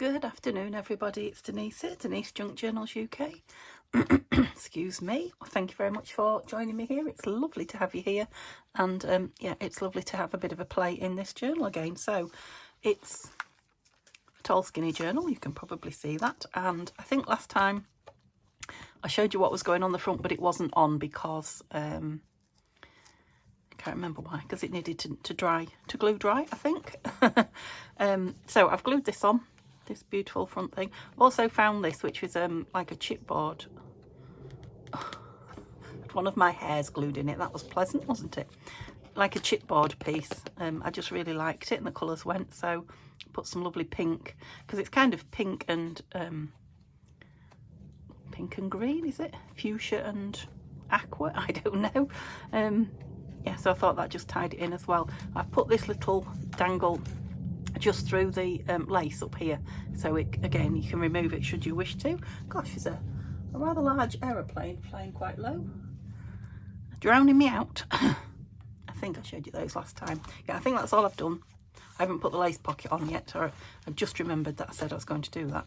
Good afternoon, everybody. It's Denise here, Denise Junk Journals UK. Excuse me. Thank you very much for joining me here. It's lovely to have you here, and yeah, it's lovely to have a bit of a play in this journal again. So it's a tall, skinny journal. You can probably see that. And I think last time I showed you what was going on the front, but it wasn't on because I can't remember why, because it needed to glue dry, I think. So I've glued this on, this beautiful front thing. Also found this, which was like a chipboard. One of my hairs glued in it. That was pleasant, wasn't it? Like a chipboard piece. I just really liked it, and the colours went. So put some lovely pink, because it's kind of pink and green, is it? Fuchsia and aqua, I don't know. Yeah, so I thought that just tied it in as well. I've put this little dangle just through the lace up here, so it, again, you can remove it should you wish to. Gosh, there's a rather large aeroplane flying quite low, drowning me out. I think I showed you those last time. Yeah, I think that's all I've done. I haven't put the lace pocket on yet, or I just remembered that I said I was going to do that.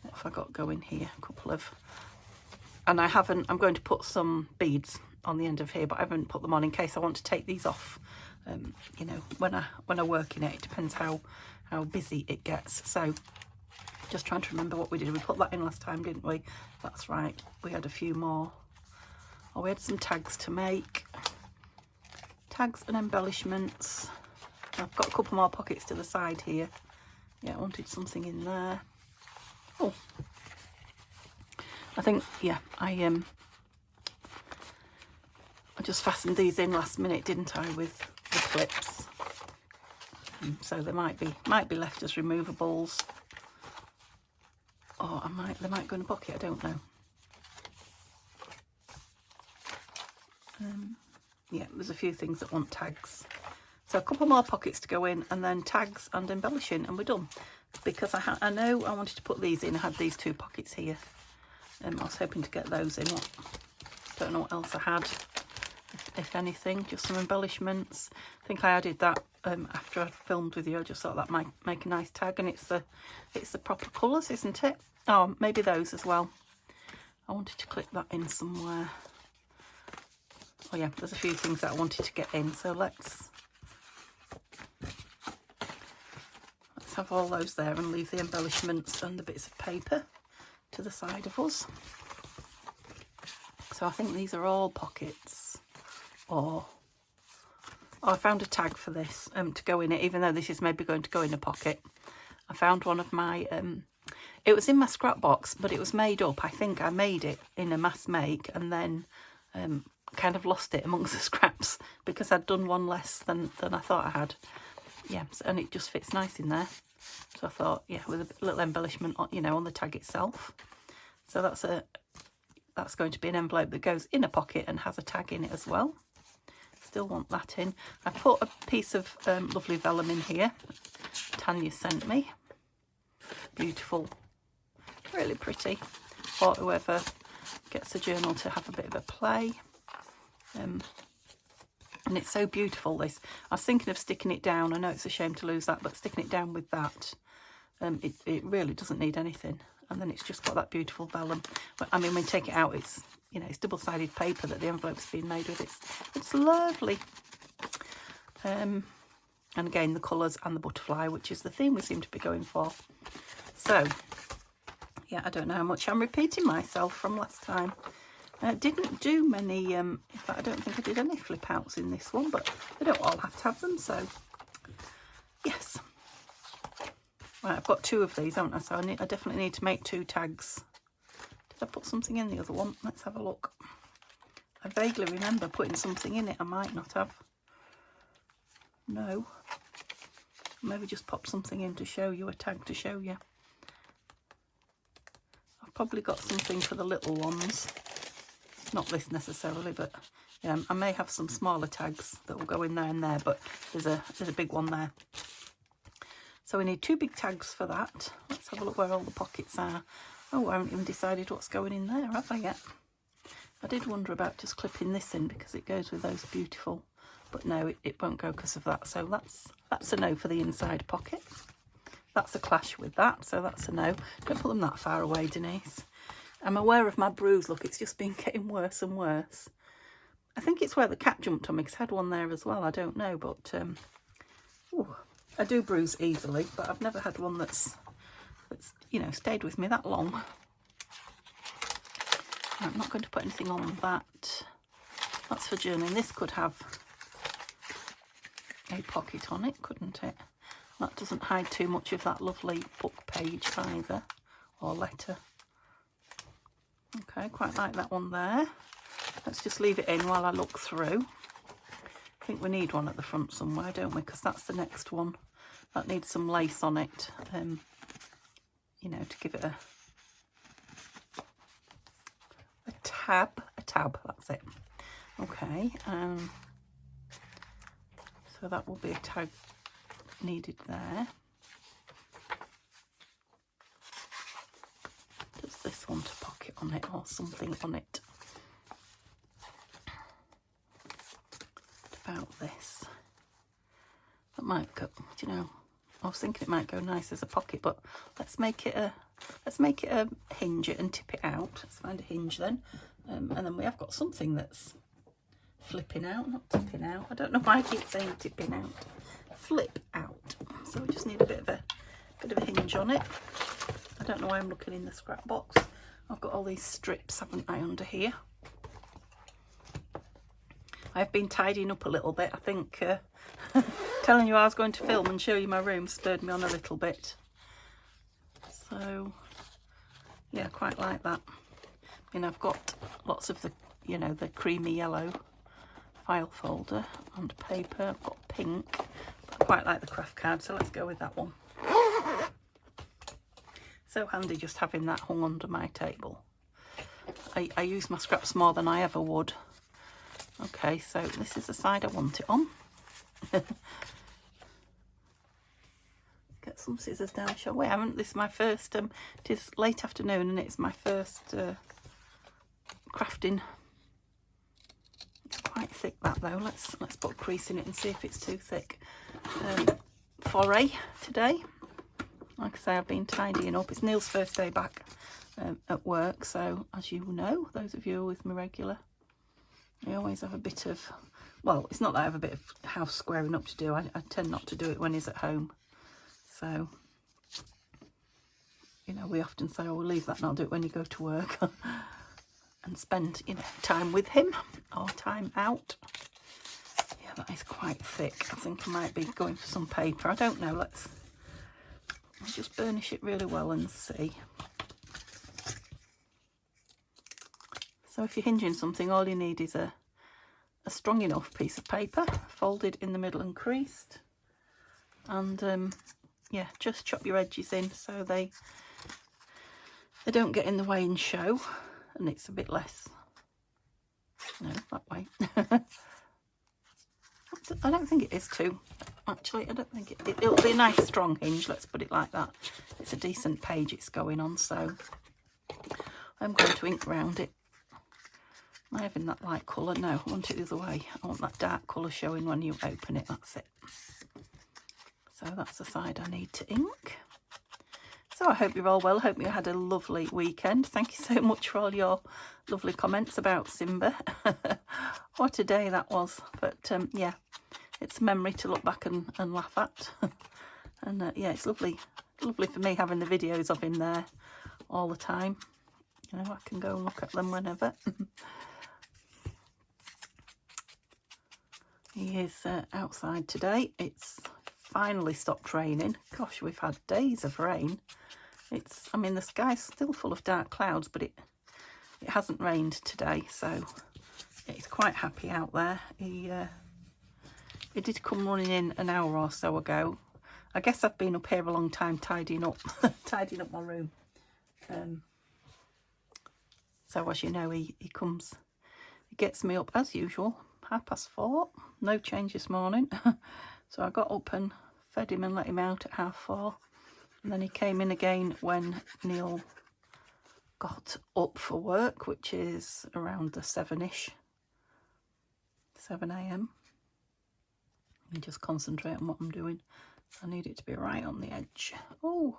What have I got going here? A couple of, and I haven't, I'm going to put some beads on the end of here, but I haven't put them on in case I want to take these off. You know, when I work in it, it depends how busy it gets. So just trying to remember what we did. We put that in last time, didn't we? That's right. We had a few more. Oh, we had some tags to make. Tags and embellishments. I've got a couple more pockets to the side here. Yeah, I wanted something in there. Oh, I think, yeah, I just fastened these in last minute, didn't I, with the clips. So they might be left as removables, or they might go in a pocket. I don't know. Yeah, there's a few things that want tags. So a couple more pockets to go in, and then tags and embellishing, and we're done. Because I know I wanted to put these in. I had these two pockets here. I was hoping to get those in. Don't know what else I had, if anything. Just some embellishments. I think I added that after I filmed with you. I just thought that might make a nice tag, and it's the proper colours, isn't it? Oh, maybe those as well. I wanted to clip that in somewhere. Oh yeah, there's a few things that I wanted to get in, so let's have all those there and leave the embellishments and the bits of paper to the side of us. So I think these are all pockets. Or I found a tag for this to go in it, even though this is maybe going to go in a pocket. I found one of my it was in my scrap box, but it was made up. I think I made it in a mass make and then kind of lost it amongst the scraps because I'd done one less than I thought I had. Yeah, and it just fits nice in there. So I thought, yeah, with a little embellishment on, you know, on the tag itself. So that's going to be an envelope that goes in a pocket and has a tag in it as well. Still want that in. I put a piece of lovely vellum in here. Tanya sent me. Beautiful, really pretty. For whoever gets a journal to have a bit of a play. And it's so beautiful, this. I was thinking of sticking it down. I know it's a shame to lose that, but sticking it down with that, it really doesn't need anything. And then it's just got that beautiful vellum. But I mean, when you take it out, it's, you know, it's double-sided paper that the envelope's been made with. It's lovely. And again, the colours and the butterfly, which is the theme we seem to be going for. So, yeah, I don't know how much I'm repeating myself from last time. Didn't do many, in fact I don't think I did any flip outs in this one, but they don't all have to have them, so yes. Right, I've got two of these, haven't I? So I definitely need to make two tags. Did I put something in the other one? Let's have a look. I vaguely remember putting something in it. I might not have. No. Maybe just pop something in to show you, a tag to show you. I've probably got something for the little ones. Not this necessarily, but yeah, I may have some smaller tags that will go in there and there, but there's a big one there. So we need two big tags for that. Let's have a look where all the pockets are. Oh, I haven't even decided what's going in there, have I yet? I did wonder about just clipping this in because it goes with those beautiful, but no, it won't go because of that. So that's a no for the inside pocket. that's a clash with that, so that's a no. Don't put them that far away, Denise. I'm aware of my bruise. Look, it's just been getting worse and worse. I think it's where the cat jumped on me, because I had one there as well. I don't know, but ooh, I do bruise easily, but I've never had one that's you know, stayed with me that long. I'm not going to put anything on that. That's for journaling. This could have a pocket on it, couldn't it? That doesn't hide too much of that lovely book page either, or letter. Okay, quite like that one there. Let's just leave it in while I look through. I think we need one at the front somewhere, don't we? Because that's the next one. That needs some lace on it, you know, to give it a tab, that's it. Okay, so that will be a tag needed there. Does this want a pocket on it or something on it? What about this? That might go, do you know, I was thinking it might go nice as a pocket, but let's make it a hinge it and tip it out. Let's find a hinge then, and then we have got something that's flipping out, not tipping out. I don't know why I keep saying tipping out. Flip out. So we just need a bit of a hinge on it. I don't know why I'm looking in the scrap box. I've got all these strips, haven't I, under here. I've been tidying up a little bit. I think telling you I was going to film and show you my room stirred me on a little bit. So yeah, quite like that. I mean, I've got lots of the, you know, the creamy yellow file folder and paper. I've got pink. I quite like the craft card, so let's go with that one. So handy just having that hung under my table. I use my scraps more than I ever would. Okay, so this is the side I want it on. Get some scissors down, shall we? This is my first, it is late afternoon and it's my first crafting. It's quite thick that though. Let's put a crease in it and see if it's too thick. Foray today. Like I say, I've been tidying up. It's Neil's first day back at work, so as you know, those of you who are with me regular, I always have a bit of, well, it's not that I have a bit of house squaring up to do. I tend not to do it when he's at home. So, you know, we often say, oh, we'll leave that and I'll do it when you go to work. And spend, you know, time with him or time out. Yeah, that is quite thick. I think I might be going for some paper. I don't know. I'll just burnish it really well and see. So if you're hinging something, all you need is a strong enough piece of paper, folded in the middle and creased. And yeah, just chop your edges in so they don't get in the way and show. And it's a bit less, no, that way. I don't think it is too, actually. I don't think it'll be a nice strong hinge, let's put it like that. It's a decent page it's going on, so I'm going to ink around it. Am I having that light colour? No, I want it the other way. I want that dark colour showing when you open it, that's it. So that's the side I need to ink. So I hope you're all well. I hope you had a lovely weekend. Thank you so much for all your lovely comments about Simba. What a day that was. But yeah, it's a memory to look back and laugh at. And yeah, it's lovely for me having the videos of him there all the time. You know, I can go and look at them whenever. He is outside today. It's finally stopped raining. Gosh, we've had days of rain. I mean, the sky's still full of dark clouds, but it hasn't rained today, so he's quite happy out there. He did come running in an hour or so ago. I guess I've been up here a long time tidying up my room. So as you know, he gets me up as usual, 4:30. No change this morning. So I got up and fed him and let him out at 4:30. And then he came in again when Neil got up for work, which is around the 7-ish, 7 a.m. And just concentrate on what I'm doing. I need it to be right on the edge. Oh,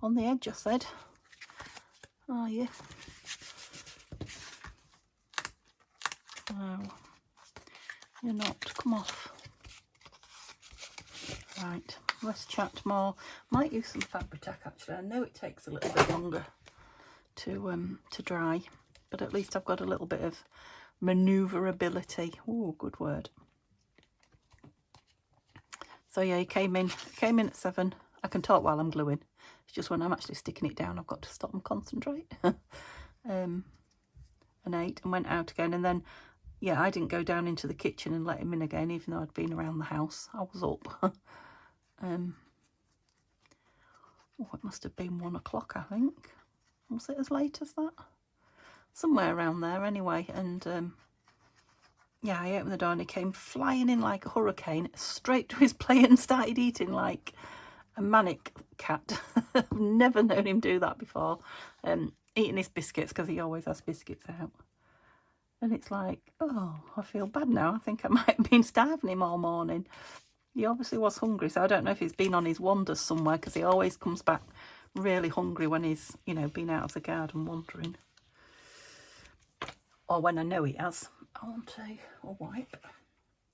on the edge I said. Oh yeah. No, you're not. Come off. Right, let's chat more. Might use some Fabri-Tac actually. I know it takes a little bit longer to dry, but at least I've got a little bit of manoeuvrability. Oh, good word. So yeah, he came in at 7. I can talk while I'm gluing. It's just when I'm actually sticking it down, I've got to stop and concentrate. And 8, and went out again. And then, yeah, I didn't go down into the kitchen and let him in again, even though I'd been around the house. I was up. Oh, it must have been 1 o'clock, I think. Was it as late as that? Somewhere around there, anyway. And yeah, I opened the door and he came flying in like a hurricane, straight to his plate and started eating like a manic cat. I've never known him do that before. Eating his biscuits, because he always has biscuits out. And it's like, oh, I feel bad now. I think I might have been starving him all morning. He obviously was hungry, so I don't know if he's been on his wanders somewhere, because he always comes back really hungry when he's, you know, been out of the garden wandering. Or when I know he has. I want a wipe.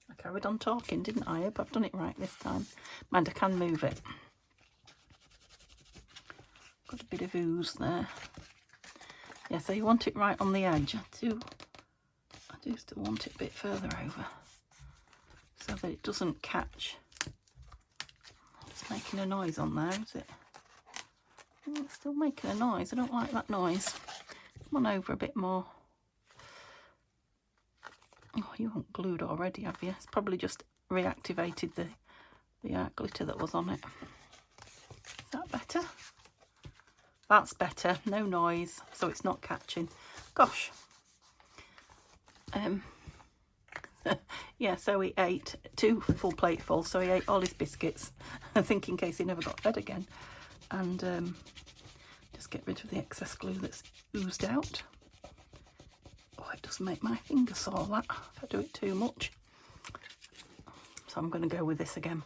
I carried on talking, didn't I? I hope I've done it right this time. Mind, I can move it. Got a bit of ooze there. Yeah, so you want it right on the edge. I do still want it a bit further over, so that it doesn't catch. It's making a noise on there, is it? Oh, it's still making a noise. I don't like that noise. Come on over a bit more. Oh, you haven't glued already, have you? It's probably just reactivated the art glitter that was on it. Is that better? That's better. No noise, so it's not catching. Gosh. Yeah, so he ate 2 full platefuls, so he ate all his biscuits, I think, in case he never got fed again. And just get rid of the excess glue that's oozed out. Oh, it does make my fingers sore, that, if I do it too much. So I'm going to go with this again.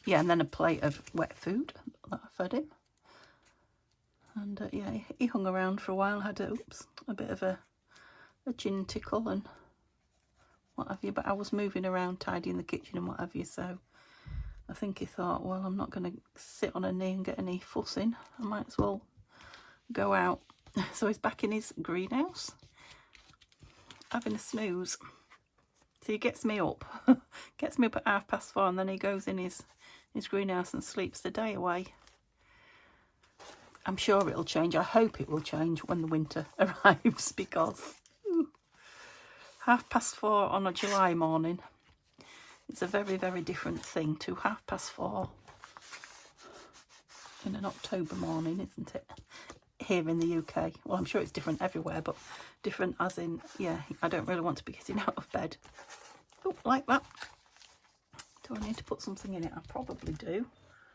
Yeah, and then a plate of wet food that I fed him. And yeah, he hung around for a while, had a bit of a gin tickle and what have you, but I was moving around tidying the kitchen and what have you, so I think he thought, well, I'm not going to sit on a knee and get any fuss in, I might as well go out. So he's back in his greenhouse having a snooze. So he gets me up at 4:30, and then he goes in his greenhouse and sleeps the day away. I'm sure it'll change. I hope it will change when the winter arrives, because 4:30 on a July morning, it's a very, very different thing to 4:30 in an October morning, isn't it? Here in the UK. Well, I'm sure it's different everywhere, but different as in, yeah, I don't really want to be getting out of bed. Oh, like that. Do I need to put something in it? I probably do.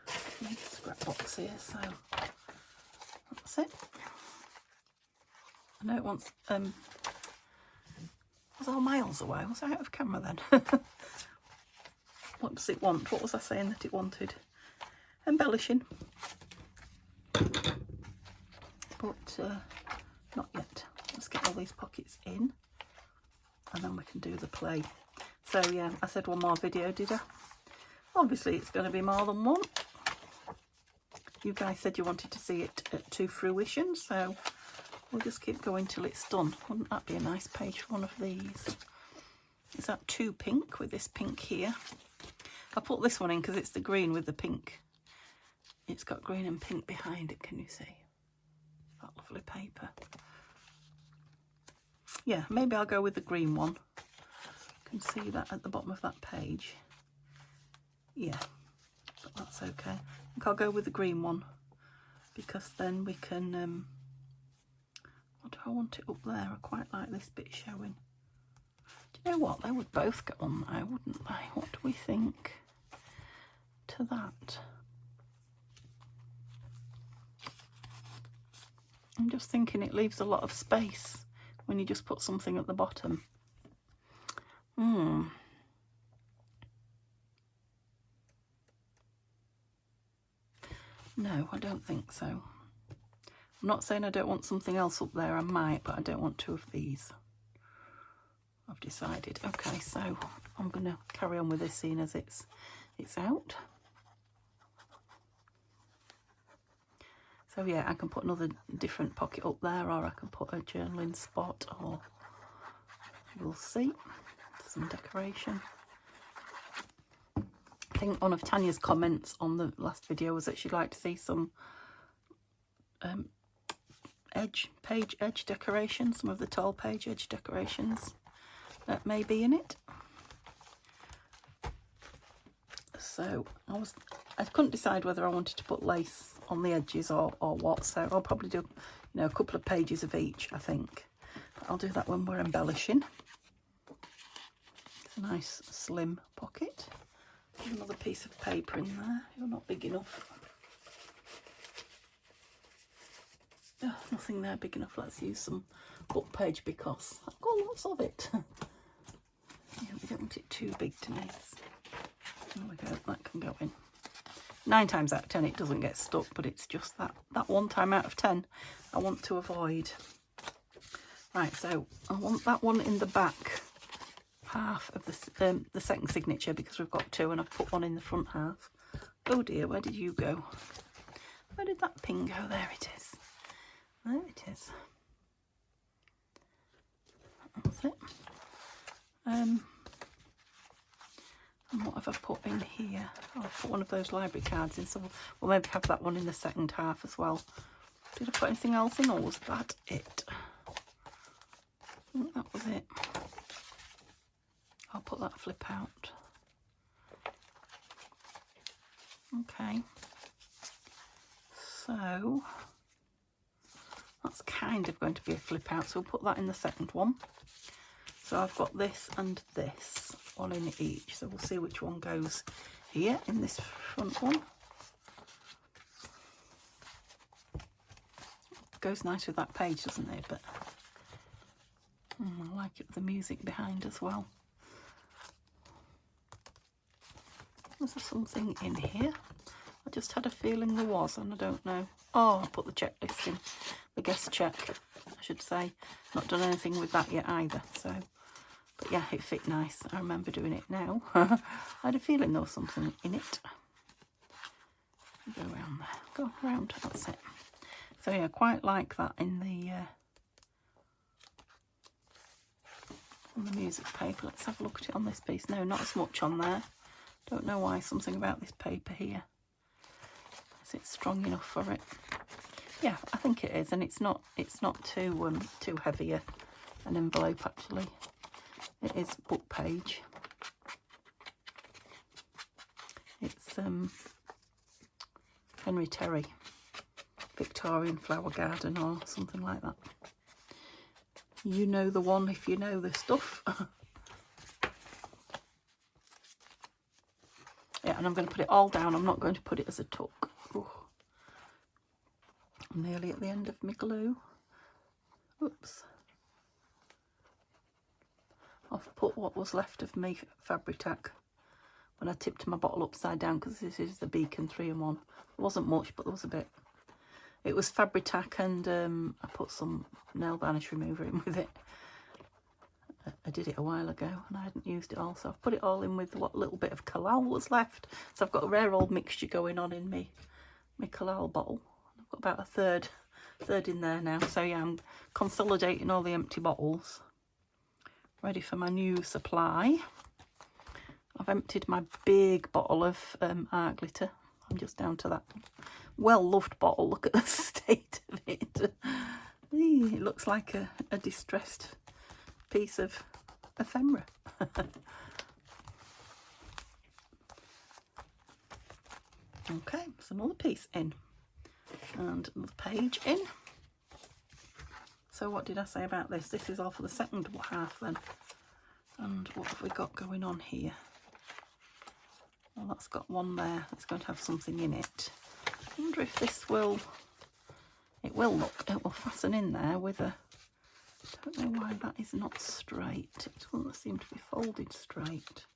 I need a scrap box here, so that's it. I know it wants, I was all miles away. Was I out of camera then? What does it want? What was I saying that it wanted? Embellishing. But not yet. Let's get all these pockets in, and then we can do the play. So yeah, I said 1 more video, did I? Obviously it's going to be more than 1. You guys said you wanted to see it to fruition, so we'll just keep going till it's done. Wouldn't that be a nice page for one of these? Is that too pink with this pink here? I put this one in because it's the green with the pink. It's got green and pink behind it, can you see? That lovely paper. Yeah, maybe I'll go with the green one. You can see that at the bottom of that page. Yeah, but that's okay. I think I'll go with the green one, because then we can, what do I want it up there? I quite like this bit showing. Do you know what? They would both go on there, wouldn't they? What do we think to that? I'm just thinking it leaves a lot of space when you just put something at the bottom. No, I don't think so. I'm not saying I don't want something else up there, I might, but I don't want two of these. I've decided. Okay, so I'm going to carry on with this scene as it's out. So yeah, I can put another different pocket up there, or I can put a journaling spot, or we'll see. Some decoration. I think one of Tanya's comments on the last video was that she'd like to see some page edge decoration, some of the tall page edge decorations that may be in it. So I couldn't decide whether I wanted to put lace on the edges or what, so I'll probably do, you know, a couple of pages of each, I think. But I'll do that when we're embellishing. It's a nice slim pocket. Another piece of paper in there. You're not big enough. Oh, nothing there big enough. Let's use some book page because I've got lots of it. Yeah, we don't want it too big to miss. There we go, that can go in. 9 times out of 10 it doesn't get stuck, but it's just that one time out of 10 I want to avoid. Right, so I want that one in the back half of the second signature because we've got 2 and I've put one in the front half. Oh dear, where did you go? Where did that pin go? There it is. There it is. That's it. And what have I put in here? Oh, I've put one of those library cards in, so we'll maybe have that one in the second half as well. Did I put anything else in, or was that it? I think that was it. I'll put that flip out. Okay. So that's kind of going to be a flip out, so we'll put that in the second one. So I've got this and this, one in each, so we'll see which one goes here in this front one. Goes nice with that page, doesn't it? But I like it with the music behind as well. Was there something in here? I just had a feeling there was, and I don't know. Oh, I put the checklist in, the guest check, I should say. Not done anything with that yet either, so. But yeah, it fit nice. I remember doing it now. I had a feeling there was something in it. Go around there. Go around, that's it. So yeah, I quite like that in the on the music paper. Let's have a look at it on this piece. No, not as much on there. Don't know why. Something about this paper here. Is it strong enough for it? Yeah, I think it is, and it's not too heavy an envelope actually. It is book page. It's Henry Terry, Victorian Flower Garden or something like that. You know the one if you know the stuff. Yeah, and I'm going to put it all down. I'm not going to put it as a tuck. Ooh. I'm nearly at the end of my glue. Oops. I've put what was left of me Fabri-Tac when I tipped my bottle upside down, because this is the Beacon 3-in-1. It wasn't much, but there was a bit. It was Fabri-Tac, and I put some nail varnish remover in with it. I did it a while ago and I hadn't used it all, so I've put it all in with what little bit of Kalal was left. So I've got a rare old mixture going on in my Kalal bottle. I've got about a third in there now. So yeah, I'm consolidating all the empty bottles, ready for my new supply. I've emptied my big bottle of art glitter. I'm just down to that well-loved bottle. Look at the state of it. It looks like a distressed piece of ephemera. Okay, so another piece in and another page in. So what did I say about this? This is all for the second half then. And what have we got going on here? Well, that's got one there. It's going to have something in it. I wonder if this will... It will fasten in there with a... I don't know why that is not straight. It doesn't seem to be folded straight.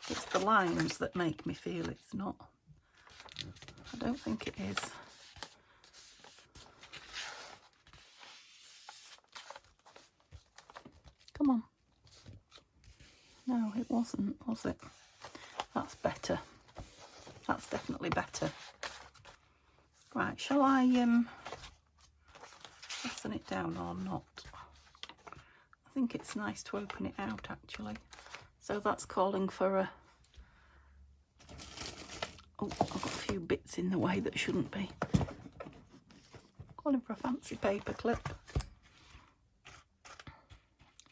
It's the lines that make me feel it's not I don't think it is. Come on. No, it wasn't, was it? That's better. That's definitely better. Right, shall I fasten it down or not? I think it's nice to open it out actually. So that's calling for a... Oh, I've got a few bits in the way that shouldn't be. Calling for a fancy paper clip.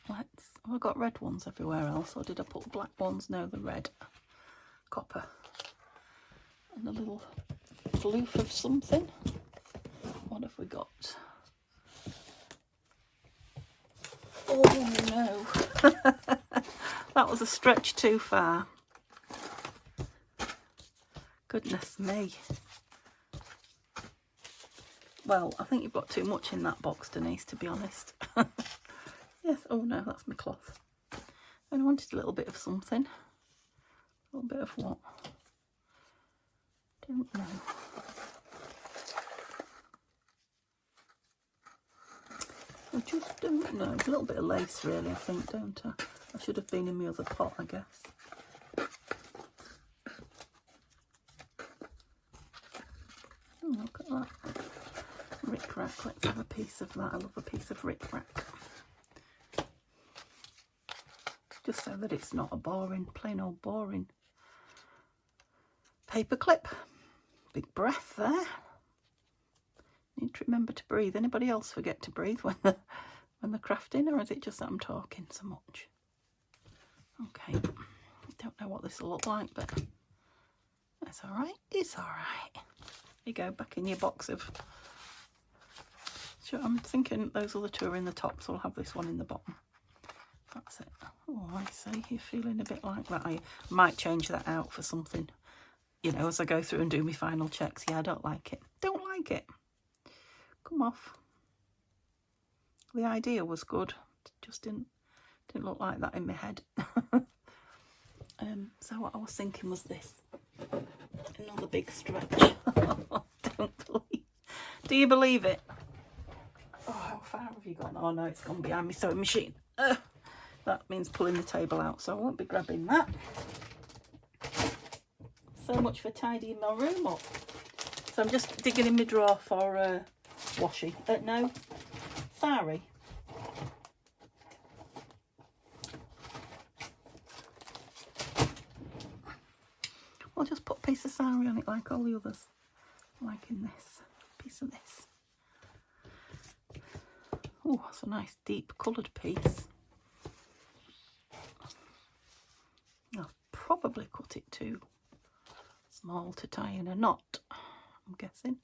Let's... Have I got red ones everywhere else, or did I put black ones? No, the red. Copper. And a little floof of something. What have we got? Oh no. That was a stretch too far. Goodness me. Well, I think you've got too much in that box, Denise, to be honest. Yes, oh no, that's my cloth. And I wanted a little bit of something. A little bit of what? Don't know. I just don't know. A little bit of lace really, I think, don't I? I should have been in my other pot, I guess. Oh, look at that. Rick-rack. Let's have a piece of that. I love a piece of rick-rack. Just so that it's not a boring, plain old boring paper clip. Big breath there. Need to remember to breathe. Anybody else forget to breathe when they're crafting, or is it just that I'm talking so much? Okay, don't know what this will look like, but that's all right. It's all right. Here you go, back in your box of... Sure, I'm thinking those other two are in the top, so I'll have this one in the bottom. That's it. Oh, I see. You're feeling a bit like that. I might change that out for something, you know, as I go through and do my final checks. Yeah, I don't like it. Don't like it. Come off. The idea was good. It just didn't look like that in my head. So what I was thinking was this. Another big stretch. Do you believe it? Oh, how far have you gone? Oh no, it's gone behind my sewing machine. That means pulling the table out, so I won't be grabbing that. So much for tidying my room up. So I'm just digging in my drawer for washing. No, sari. I'll just put a piece of sari on it like all the others. Like in this. Piece of this. Oh, that's a nice deep coloured piece. I've probably cut it too small to tie in a knot, I'm guessing.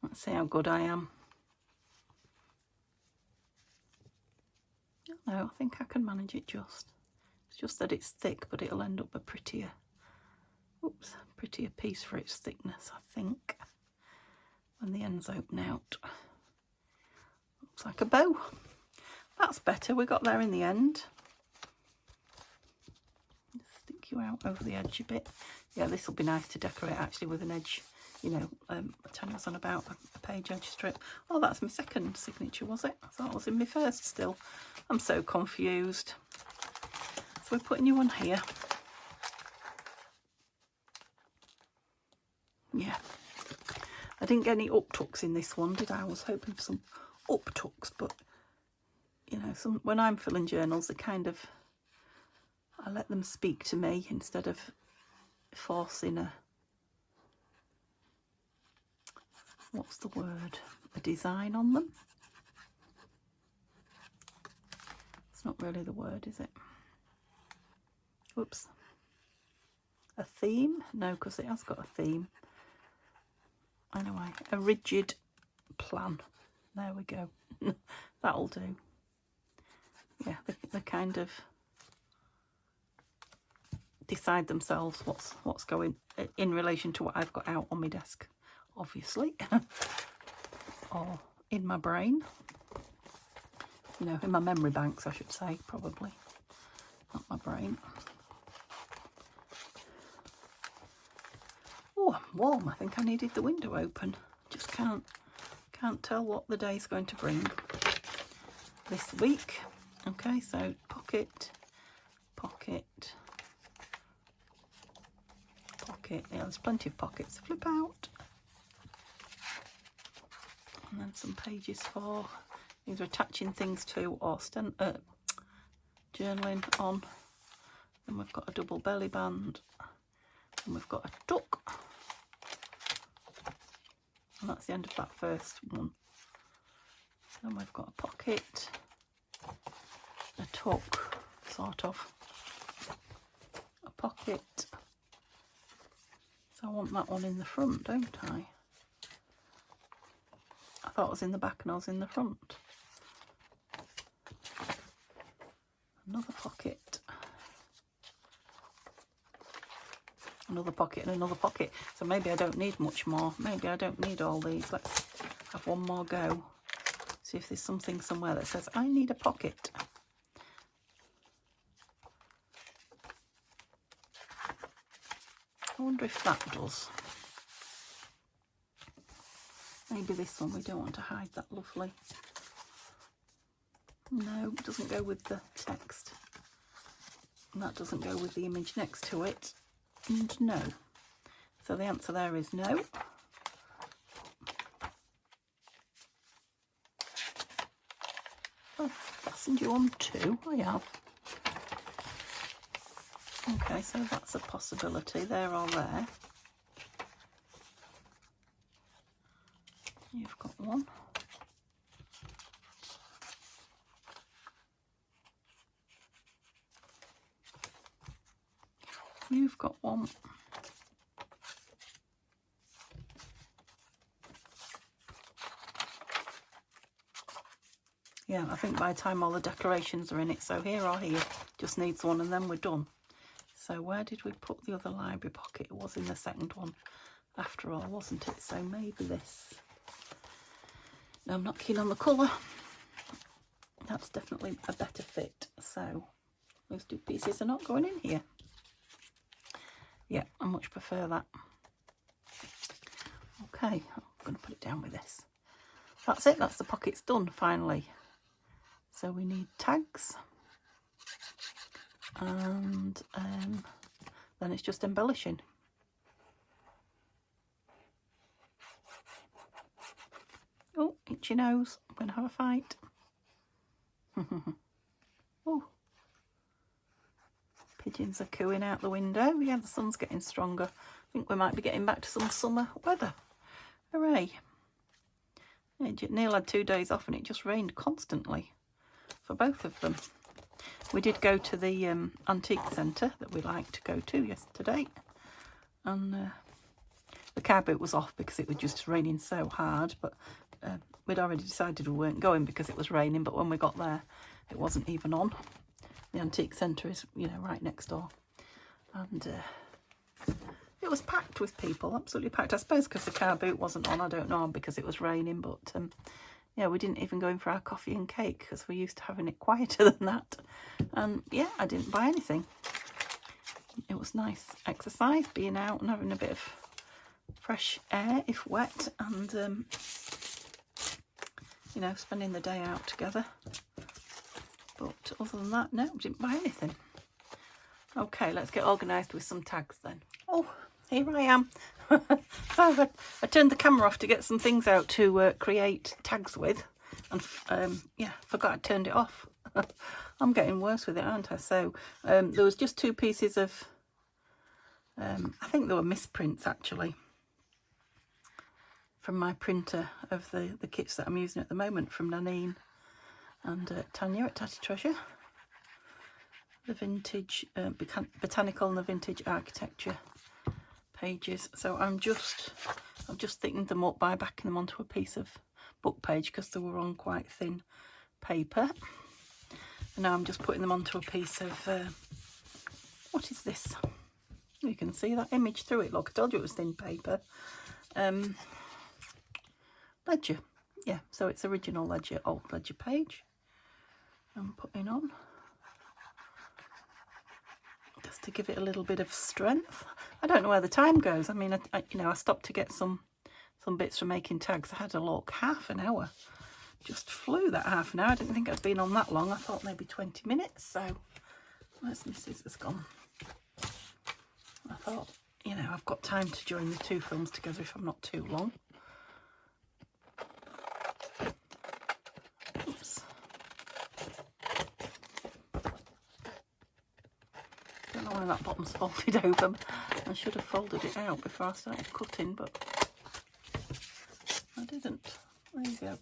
Let's see how good I am. No, I think I can manage it just. It's just that it's thick, but it'll end up a prettier, prettier piece for its thickness, I think, when the ends open out. Looks like a bow. That's better. We got there in the end. Stick you out over the edge a bit. Yeah, this will be nice to decorate actually with an edge, you know, telling us on about a page edge strip. Oh, that's my second signature, was it? I thought it was in my first still. I'm so confused. So we're putting you on here. Yeah. I didn't get any uptucks in this one, did I? I was hoping for some uptucks, but you know, when I'm filling journals, they kind of, I let them speak to me instead of forcing a, what's the word, a design on them. It's not really the word, is it? Whoops. A theme? No, because it has got a theme. Anyway, a rigid plan. There we go. That'll do. Yeah, they kind of decide themselves what's going in relation to what I've got out on my desk, obviously, or in my brain. You know, in my memory banks, I should say, probably, not my brain. Oh, Oh, I'm warm. I think I needed the window open. Just can't tell what the day's going to bring this week. Okay, so pocket, pocket, pocket. Yeah, there's plenty of pockets. Flip out. And then some pages for either attaching things to or journaling on. Then we've got a double belly band. And we've got a tuck. And that's the end of that first one. Then we've got a pocket, a tuck, sort of, a pocket. So I want that one in the front, don't I? I thought it was in the back and I was in the front. Another pocket. Another pocket and another pocket. So maybe I don't need much more. Maybe I don't need all these. Let's have one more go. See if there's something somewhere that says I need a pocket. I wonder if that does. Maybe this one, we don't want to hide that lovely. No, it doesn't go with the text. And that doesn't go with the image next to it. And no. So the answer there is no. I've fastened you on too. I have. Okay, so that's a possibility there or there. You've got one. You've got one. Yeah, I think by the time all the decorations are in it, so here or here, just needs one and then we're done. So where did we put the other library pocket? It was in the second one after all, wasn't it? So maybe this. No, I'm not keen on the colour. That's definitely a better fit. So those two pieces are not going in here. Yeah, I much prefer that. Okay, I'm going to put it down with this. That's it, that's the pockets done finally. So we need tags. And then it's just embellishing. Oh, itchy nose. I'm going to have a fight. Oh. Pigeons are cooing out the window. Yeah, the sun's getting stronger. I think we might be getting back to some summer weather. Hooray. Yeah, Neil had 2 days off and it just rained constantly for both of them. We did go to the antique centre that we like to go to yesterday. And the car boot was off because it was just raining so hard. But we'd already decided we weren't going because it was raining. But when we got there, it wasn't even on. The antique centre is, you know, right next door. And it was packed with people, absolutely packed. I suppose because the car boot wasn't on, I don't know, because it was raining. But yeah, we didn't even go in for our coffee and cake because we're used to having it quieter than that. And yeah, I didn't buy anything. It was nice exercise, being out and having a bit of fresh air if wet, and you know, spending the day out together. But other than that, no, didn't buy anything. Okay, let's get organised with some tags then. Oh, here I am. So I turned the camera off to get some things out to create tags with, and yeah, forgot I turned it off. I'm getting worse with it, aren't I? So there was just 2 pieces of, I think they were misprints actually, from my printer of the kits that I'm using at the moment from Nanine and Tanya at Tatty Treasure. The vintage botanical and the vintage architecture pages. So I've just thickened them up by backing them onto a piece of book page because they were on quite thin paper. And now I'm just putting them onto a piece of what is this? You can see that image through it. Look, I told you it was thin paper. Ledger, yeah. So it's original ledger, old ledger page. I'm putting on just to give it a little bit of strength. I don't know where the time goes. I mean, you know, I stopped to get some bits from making tags. I had a look, half an hour. Just flew that half an hour. I didn't think I'd been on that long. I thought maybe 20 minutes. So where's my scissors gone? I thought, you know, I've got time to join the two films together if I'm not too long. Oops. Don't know why that bottom's folded over. I should have folded it out before I started cutting, but I didn't. There you go.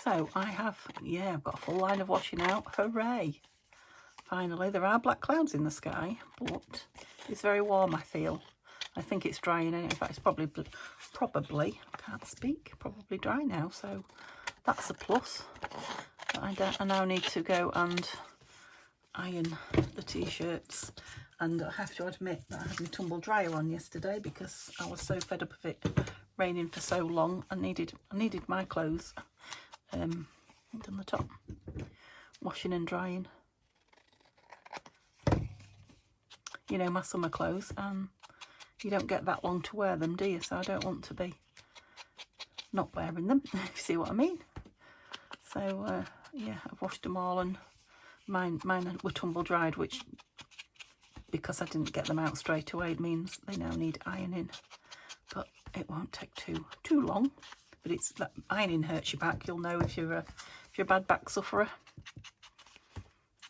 So I have, yeah, I've got a full line of washing out. Hooray! Finally, there are black clouds in the sky, but it's very warm, I feel. I think it's drying. In fact, it's probably, I can't speak, probably dry now. So that's a plus. But I now need to go and iron the t-shirts. And I have to admit that I had my tumble dryer on yesterday because I was so fed up of it raining for so long. I needed my clothes. Done the top, washing and drying. You know, my summer clothes, and you don't get that long to wear them, do you? So I don't want to be not wearing them, if you see what I mean. So yeah, I've washed them all, and mine were tumble dried, which, because I didn't get them out straight away, it means they now need ironing. But it won't take too long. But it's that ironing hurts your back. You'll know if you're a bad back sufferer.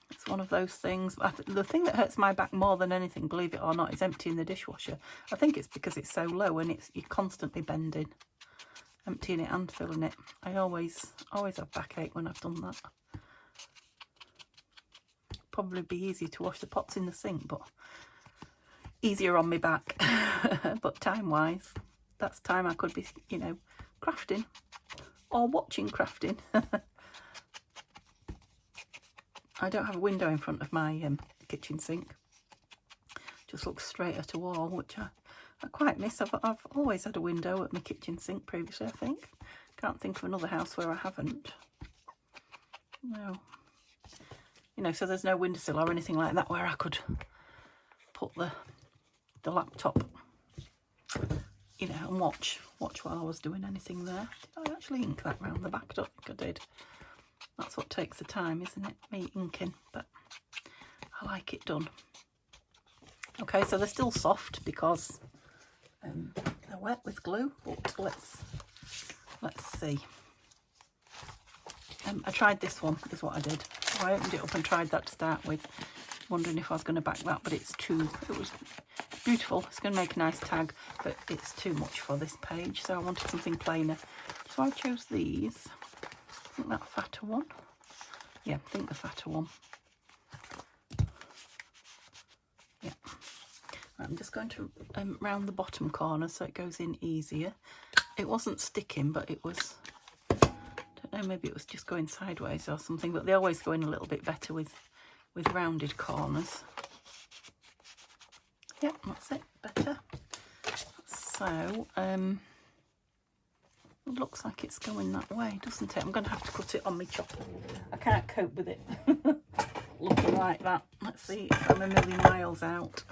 It's one of those things. The thing that hurts my back more than anything, believe it or not, is emptying the dishwasher. I think it's because it's so low and you're constantly bending, emptying it and filling it. I always have backache when I've done that. Probably be easier to wash the pots in the sink, but easier on my back. But time-wise, that's time I could be, you know, crafting or watching crafting. I don't have a window in front of my kitchen sink. Just looks straight at a wall, which I quite miss. I've always had a window at my kitchen sink previously, I think. Can't think of another house where I haven't. No. You know, so there's no windowsill or anything like that where I could put the laptop, you know, and watch while I was doing anything there. Did I actually ink that round the back? I don't think I did. That's what takes the time, isn't it? Me inking, but I like it done. Okay, so they're still soft because they're wet with glue, but let's see. I tried this one, is what I did. So I opened it up and tried that to start with, wondering if I was going to back that, but it was beautiful. It's going to make a nice tag, but it's too much for this page, so I wanted something plainer. So I chose these. I think that fatter one. Yeah, I think the fatter one. Yeah. Right, I'm just going to round the bottom corner so it goes in easier. It wasn't sticking, but it was, I don't know, maybe it was just going sideways or something, but they always go in a little bit better with rounded corners. Yep, that's it, better. So, it looks like it's going that way, doesn't it? I'm going to have to cut it on my chopper. I can't cope with it looking like that. Let's see if I'm a million miles out.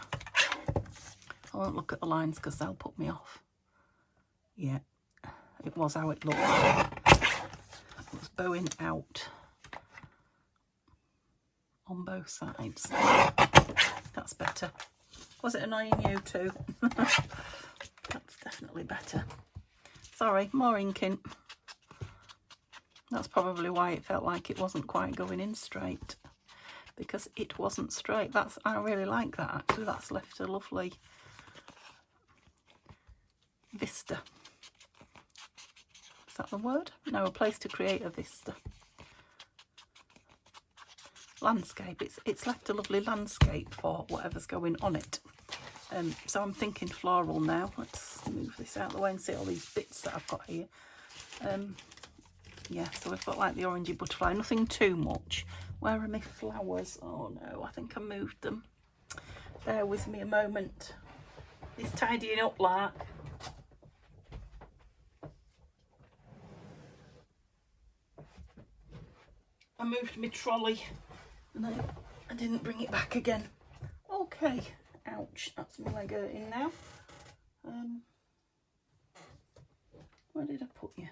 I won't look at the lines because they'll put me off. Yeah, it was how it looked. It was bowing out on both sides. That's better. Was it annoying you too? That's definitely better. Sorry, more inking. That's probably why it felt like it wasn't quite going in straight, because it wasn't straight. I really like that actually. That's left a lovely vista. Is that the word? No, a place to create a vista. Landscape. It's left a lovely landscape for whatever's going on it. So I'm thinking floral now. Let's move this out of the way and see all these bits that I've got here. Yeah, so we've got like the orangey butterfly, nothing too much. Where are my flowers? Oh no, I think I moved them. Bear with me a moment. It's tidying up like. I moved my trolley and I didn't bring it back again. Okay, ouch, that's my leg hurting now. Where did I put you?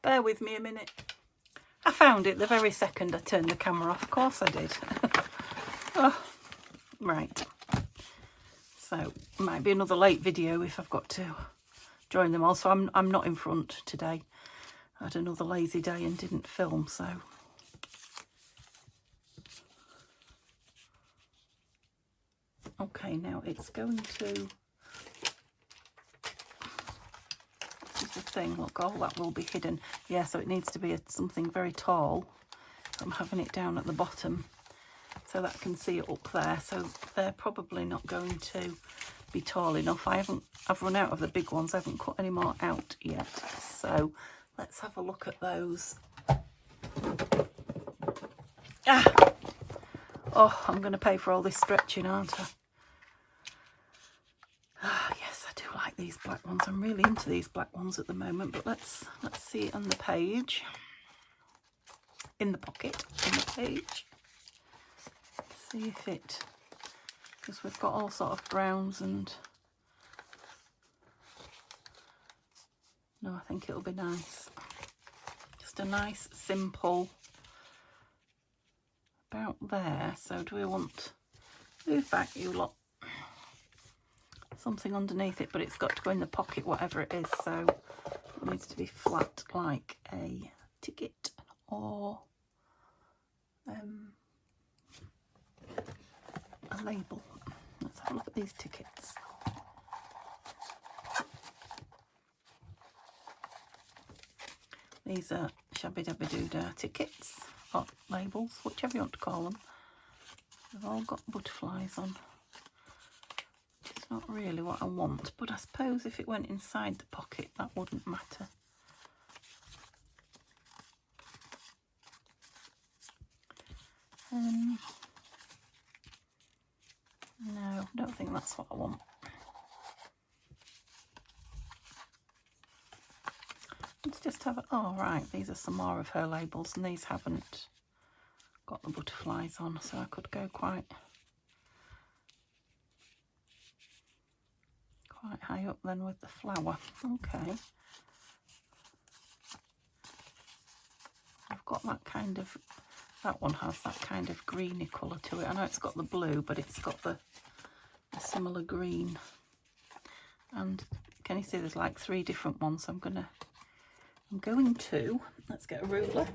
Bear with me a minute. I found it the very second I turned the camera off. Of course I did. Oh, right. So, might be another late video if I've got to join them all. So I'm not in front today. I had another lazy day and didn't film, so. Okay, now it's going to... The thing, look, all that will be hidden. Yeah, so it needs to be something very tall. I'm having it down at the bottom so that I can see it up there. So they're probably not going to be tall enough. I've run out of the big ones. I haven't cut any more out yet. So let's have a look at those. Ah! Oh, I'm going to pay for all this stretching, aren't I? Ah, yes, I do like these black ones. I'm really into these black ones at the moment, but let's see it on the page. In the pocket, on the page. See if it, because we've got all sort of browns and... No, I think it'll be nice. Just a nice, simple, about there. So do we want, move back you lot. Something underneath it, but it's got to go in the pocket, whatever it is, so it needs to be flat like a ticket or a label. Let's have a look at these tickets. These are Shabby Dabby Doodah tickets, or labels, whichever you want to call them. They've all got butterflies on. It's not really what I want, but I suppose if it went inside the pocket, that wouldn't matter. No, I don't think that's what I want. Let's just have a... Oh, right, these are some more of her labels, and these haven't got the butterflies on, so I could go quite high up then with the flower. Okay. I've got that kind of... That one has that kind of greeny colour to it. I know it's got the blue, but it's got the similar green. And can you see there's like 3 different ones? I'm going to, let's get a ruler.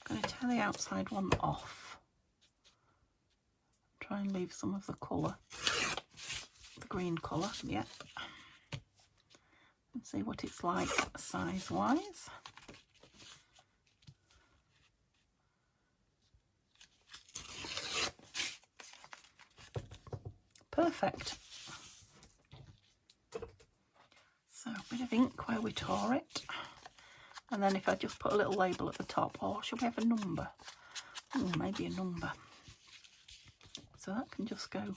I'm going to tear the outside one off. Try and leave some of the colour, the green colour, yeah. And see what it's like size-wise. Perfect. So a bit of ink where we tore it, and then if I just put a little label at the top, or should we have a number? Oh, maybe a number. So that can just go.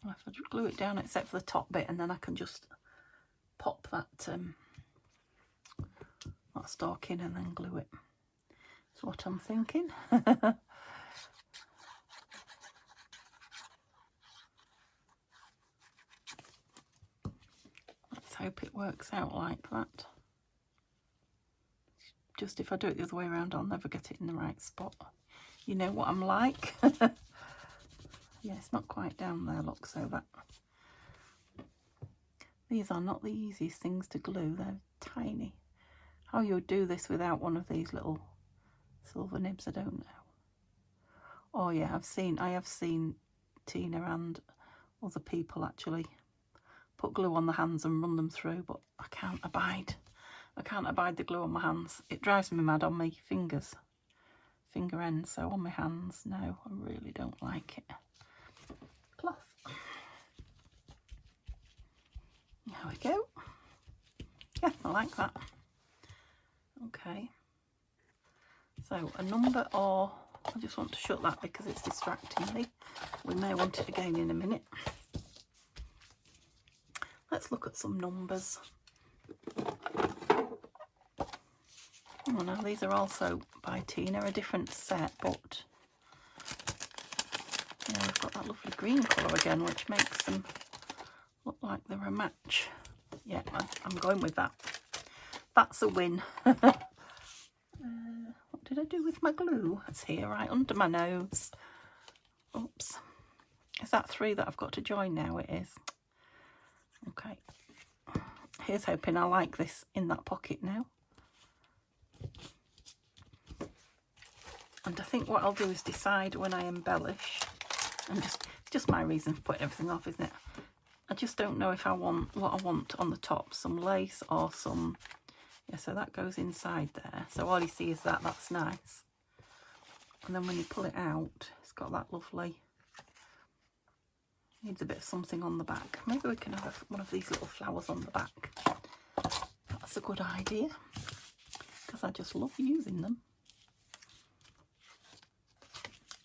Well, if I just glue it down except for the top bit, and then I can just pop that stalk in and then glue it. That's what I'm thinking. Let's hope it works out like that. Just if I do it the other way around, I'll never get it in the right spot. You know what I'm like. Yeah, it's not quite down there, look, so that... These are not the easiest things to glue, they're tiny. How you would do this without one of these little silver nibs, I don't know. Oh yeah, I have seen Tina and other people actually put glue on the hands and run them through, but I can't abide the glue on my hands. It drives me mad on my finger ends, so on my hands, no, I really don't like it. Cloth. There we go. Yeah, I like that. Okay. So a number or I just want to shut that because it's distracting me. We may want it again in a minute. Let's look at some numbers. Oh no, these are also by Tina, a different set, but yeah, we've got that lovely green colour again, which makes them look like they're a match. Yeah, I'm going with that. That's a win. What did I do with my glue? It's here, right under my nose. Oops. Is that 3 that I've got to join now? It is. Okay. Here's hoping I like this in that pocket now. And I think what I'll do is decide when I embellish. And just my reason for putting everything off, isn't it? I just don't know if I want what I want on the top. Some lace or some... Yeah, so that goes inside there. So all you see is that. That's nice. And then when you pull it out, it's got that lovely... Needs a bit of something on the back. Maybe we can have one of these little flowers on the back. That's a good idea. Because I just love using them.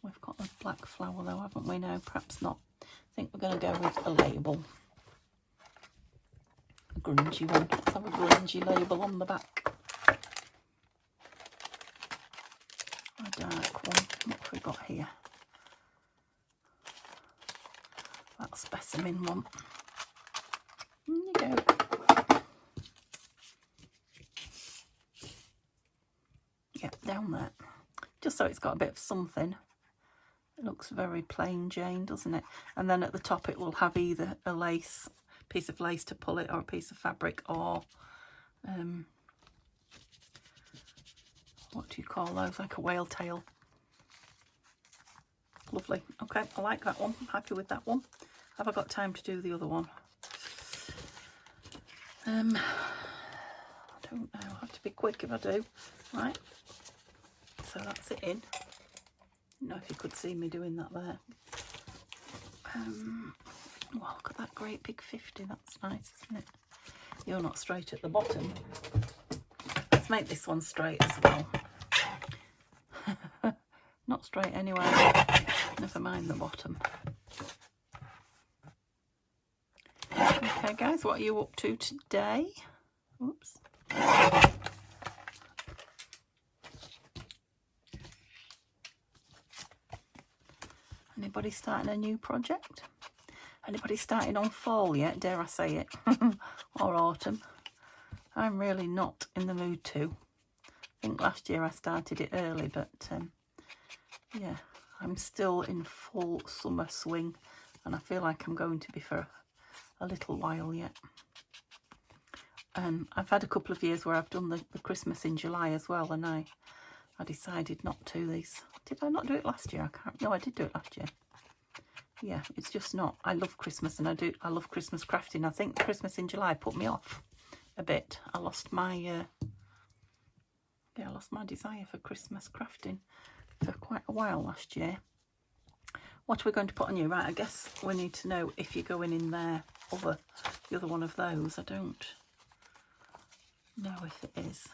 We've got a black flower though, haven't we? No, perhaps not. I think we're going to go with a label. A grungy one. Let's have a grungy label on the back. A dark one. What have we got here? That specimen one. There you go. Yeah, down there. Just so it's got a bit of something. It looks very plain Jane, doesn't it? And then at the top it will have either a lace, piece of lace to pull it, or a piece of fabric, or what do you call those? Like a whale tail. Lovely. Okay, I like that one. I'm happy with that one. Have I got time to do the other one? I don't know. I'll have to be quick if I do. Right. So that's it in. Don't know if you could see me doing that there. Well, look at that great big 50. That's nice, isn't it? You're not straight at the bottom. Let's make this one straight as well. Not straight anyway. Never mind the bottom. Okay, guys, what are you up to today? Oops. Anybody starting a new project? Anybody starting on fall yet, dare I say it? Or autumn? I'm really not in the mood to. I think last year I started it early, but yeah, I'm still in full summer swing, and I feel like I'm going to be for a little while yet. I've had a couple of years where I've done the Christmas in July as well, and I decided not to. Did I not do it last year? No, I did do it last year. Yeah, it's just not. I love Christmas, and I love Christmas crafting. I think Christmas in July put me off a bit. I lost my I lost my desire for Christmas crafting for quite a while last year. What are we going to put on you? Right, I guess we need to know if you're going in there or the other one of those. I don't know if it is.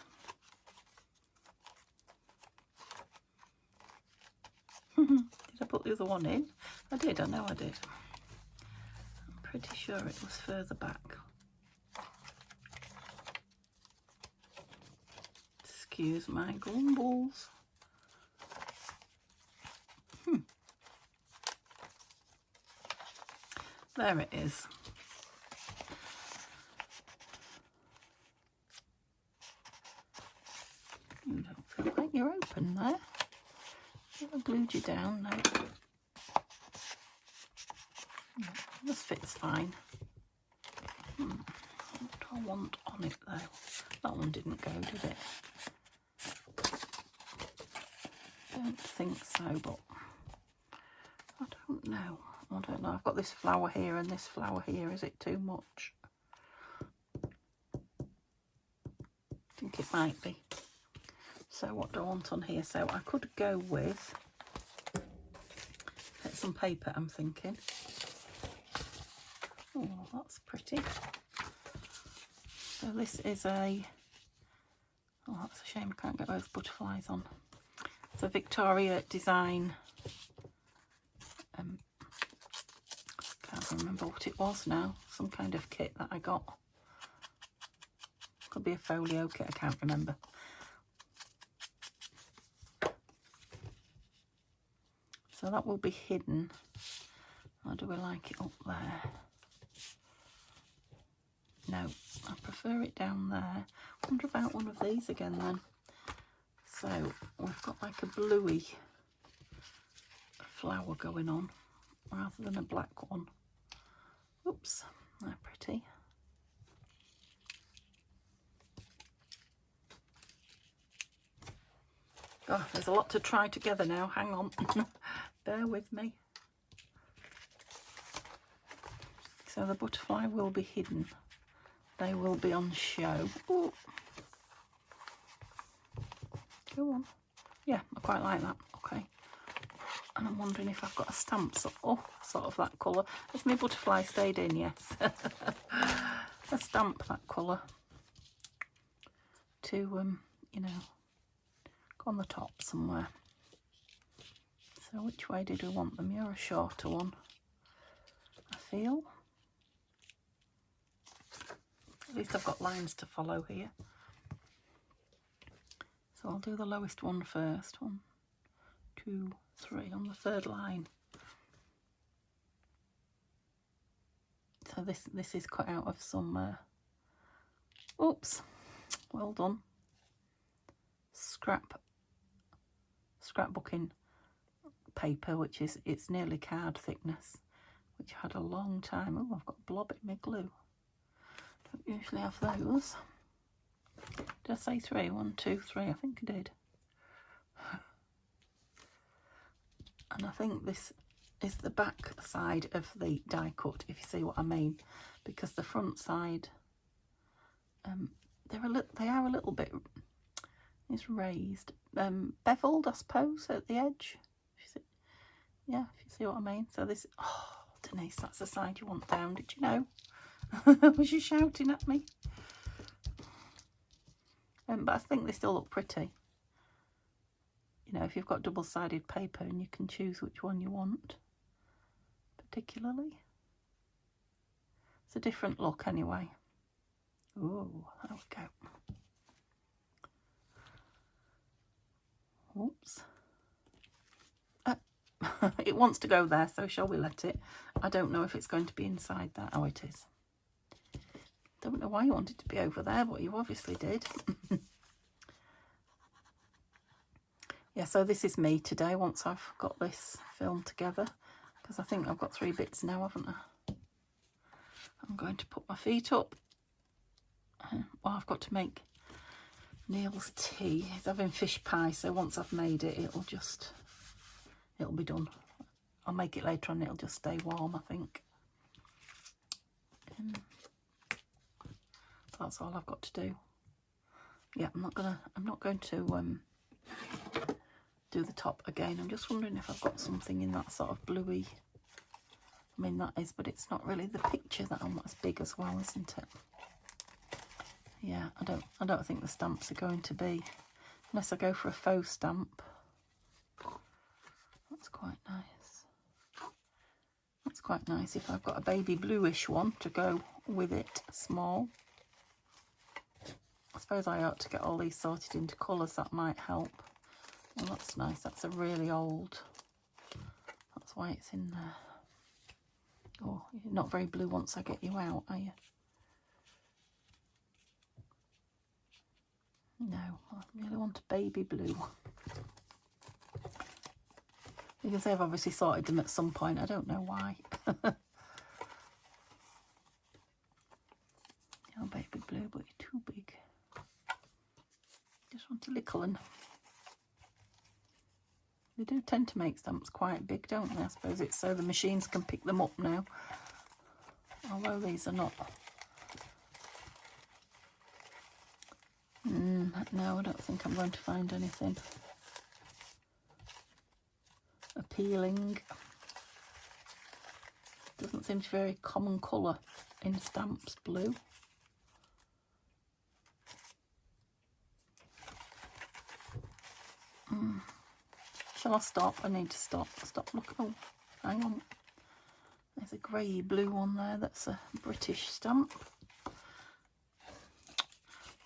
Did I put the other one in? I did, I know I did. I'm pretty sure it was further back. Excuse my grumbles. There it is. You don't feel like you're open there. I glued you down now. This fits fine. What do I want on it though? That one didn't go, did it? Don't think so, but I don't know. I don't know. I've got this flower here and this flower here. Is it too much? I think it might be. So what do I want on here? So I could go with some paper, I'm thinking. Oh, that's pretty. So this is a... Oh, that's a shame I can't get those butterflies on. a Victoria design. Can't remember what it was now. Some kind of kit that I got. Could be a folio kit, I can't remember. So that will be hidden. Or do we like it up there? No, I prefer it down there. I wonder about one of these again then. So we've got like a bluey flower going on rather than a black one. Oops, they're pretty. Oh, there's a lot to try together now. Hang on. Bear with me. So the butterfly will be hidden. They will be on show. Ooh. Go on. Yeah, I quite like that. Okay. And I'm wondering if I've got a stamp sort of that colour. Has my butterfly stayed in? Yes. A stamp that colour to, you know, go on the top somewhere. So which way did we want them? You're a shorter one, I feel. At least I've got lines to follow here. So I'll do the lowest one first. 1, 2, 3 on the third line. So this is cut out of some oops, well done, scrapbooking paper, which is, it's nearly card thickness, which I had a long time. Oh, I've got blob in my glue. Don't usually have those. Did I say 3? 1, 2, 3, I think I did. And I think this is the back side of the die cut, if you see what I mean, because the front side, they are a little bit, it's raised, beveled, I suppose, at the edge. Yeah, if you see what I mean. So this, oh, Denise, that's the side you want down. Did you know? Was you shouting at me? But I think they still look pretty. You know, if you've got double-sided paper and you can choose which one you want, particularly. It's a different look anyway. Oh, there we go. Oops. It wants to go there, so shall we let it? I don't know if it's going to be inside that. Oh, it is. Don't know why you wanted to be over there, but you obviously did. Yeah, so this is me today once I've got this film together, because I think I've got 3 bits now, haven't I? I'm going to put my feet up. Well, I've got to make Neil's tea. He's having fish pie, so once I've made it, it'll be done. I'll make it later on, it'll just stay warm, I think. That's all I've got to do. Yeah, I'm not going to do the top again. I'm just wondering if I've got something in that sort of bluey. I mean, that is, but it's not really the picture that I'm as big as well, isn't it? Yeah, I don't think the stamps are going to be, unless I go for a faux stamp. That's quite nice. That's quite nice if I've got a baby bluish one to go with it, small. I suppose I ought to get all these sorted into colours, that might help. Well, that's nice. That's a really old. That's why it's in there. Oh, you're not very blue once I get you out, are you? No, I really want a baby blue. Because they've obviously sorted them at some point. I don't know why. Oh, baby blue, but you're too big. Just want a little one. They do tend to make stamps quite big, don't they? I suppose it's so the machines can pick them up now. Although these are not. No, I don't think I'm going to find anything appealing. Doesn't seem to be a very common colour in stamps, blue. shall I stop? I need to stop. Look. Oh, hang on. There's a grey blue one there. That's a British stamp.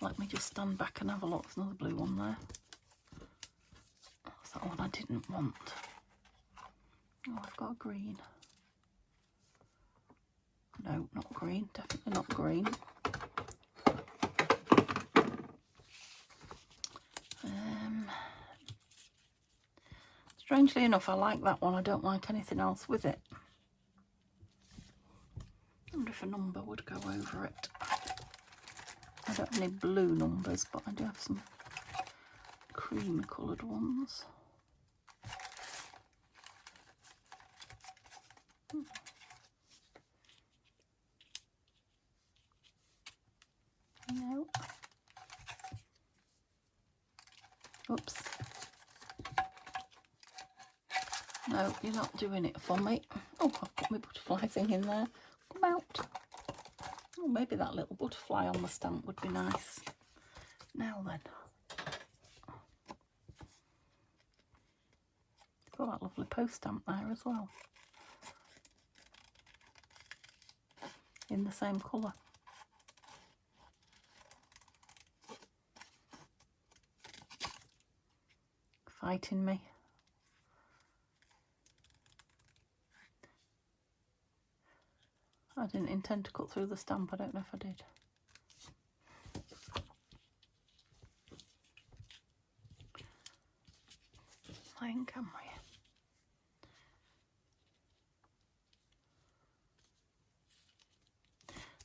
Let me just stand back and have a look. There's another blue one there. That's that one I didn't want. Oh, I've got a green. No, not green. Definitely not green. Strangely enough, I like that one. I don't like anything else with it. I wonder if a number would go over it. I don't have any blue numbers, but I do have some creamy coloured ones. No. Oops. No, you're not doing it for me. Oh, I've got my butterfly thing in there. Come out. Oh, maybe that little butterfly on the stamp would be nice. Now then. Got that lovely post stamp there as well. In the same colour. Fighting me. I didn't intend to cut through the stamp. I don't know if I did. Playing camera.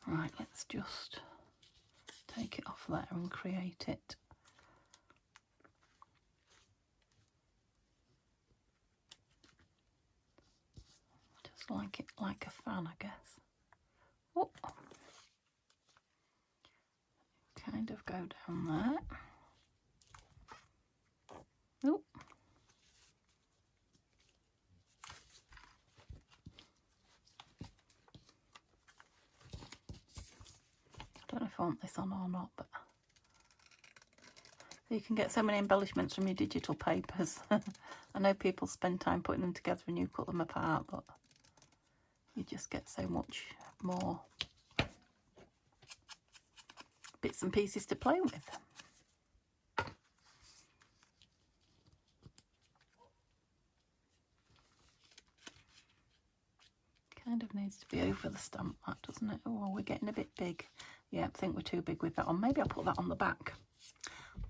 Right, let's just take it off there and create it. Just like it like a fan, I guess. Oh. Kind of go down there. Oh. I don't know if I want this on or not, but you can get so many embellishments from your digital papers. I know people spend time putting them together and you cut them apart, but you just get so much more bits and pieces to play with. Kind of needs to be over the stamp, that, doesn't it? Oh, we're getting a bit big. Yeah, I think we're too big with that on. Maybe I'll put that on the back.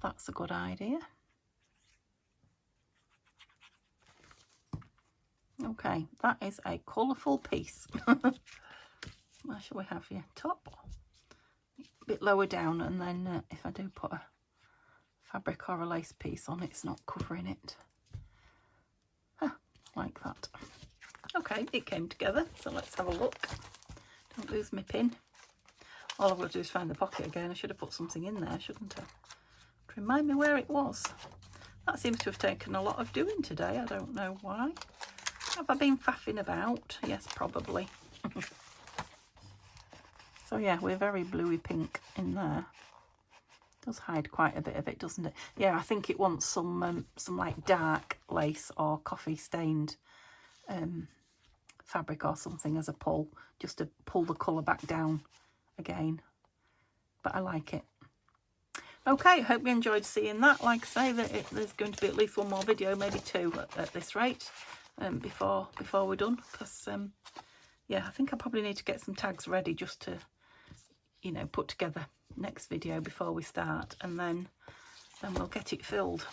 That's a good idea. Okay, that is a colourful piece. Where shall we have you? Top? A bit lower down, and then if I do put a fabric or a lace piece on, it's not covering it. Like that. Okay, it came together, so let's have a look. Don't lose my pin. All I've got to do is find the pocket again. I should have put something in there, shouldn't I? To remind me where it was. That seems to have taken a lot of doing today. I don't know why. Have I been faffing about? Yes, probably. So yeah, we're very bluey pink in there. Does hide quite a bit of it, doesn't it? Yeah, I think it wants some like dark lace or coffee stained fabric or something as a pull, just to pull the colour back down again. But I like it. Okay, hope you enjoyed seeing that. Like I say, there's going to be at least one more video, maybe two at this rate, before we're done. Because yeah, I think I probably need to get some tags ready just to, you know, put together next video before we start, and then we'll get it filled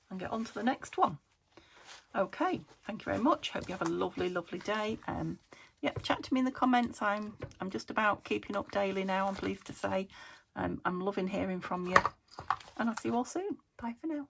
and get on to the next one. Okay, thank you very much. Hope you have a lovely day. Yeah, chat to me in the comments. I'm just about keeping up daily now, I'm pleased to say. I'm loving hearing from you, and I'll see you all soon. Bye for now.